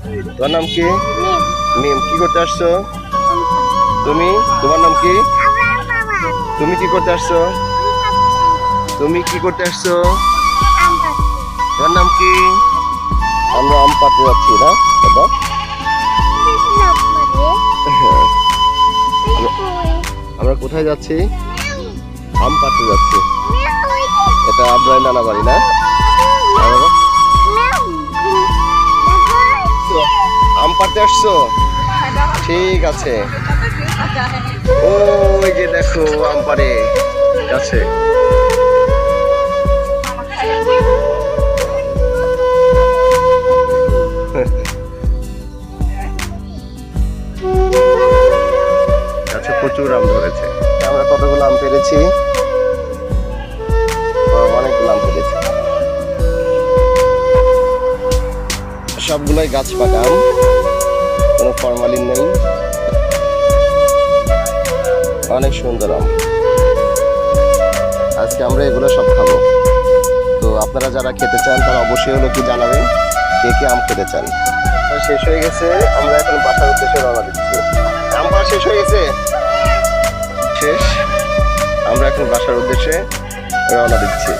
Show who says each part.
Speaker 1: তোমার নাম কি? মিম। কি করতে আসছো তুমি? তোমার নাম কি? তুমি কি করতে আসছো? তুমি কি করতে আসছো? তোমার নাম কি? আমরা আম পাড়তে যাচ্ছি না বাবা? আমরা কোথায় যাচ্ছি? আম পাড়তে যাচ্ছি। এটা আব্রাহিম নানা বাড়ি না? হ্যাঁ বাবা? আম পাড়তে আসছো? ঠিক আছে। ওই যে দেখো আম পাড়ে গাছে। গাছে প্রচুর আম ধরেছে। আমরা কতগুলো আম পেরেছি? অনেকগুলো আম পেরেছি। সবগুলোই গাছ পাকা আম, কোনো ফরমালিন নেই। অনেক সুন্দর আম। আজকে আমরা এগুলো সব খাবো। তো আপনারা যারা খেতে চান তারা অবশ্যই হলো কি জানাবেন কে কে আম খেতে চান। শেষ হয়ে গেছে, আমরা এখন বাসার উদ্দেশ্যে রওনা দিচ্ছি। আম পাড়া শেষ হয়ে গেছে? শেষ। আমরা এখন বাসার উদ্দেশ্যে রওনা দিচ্ছি।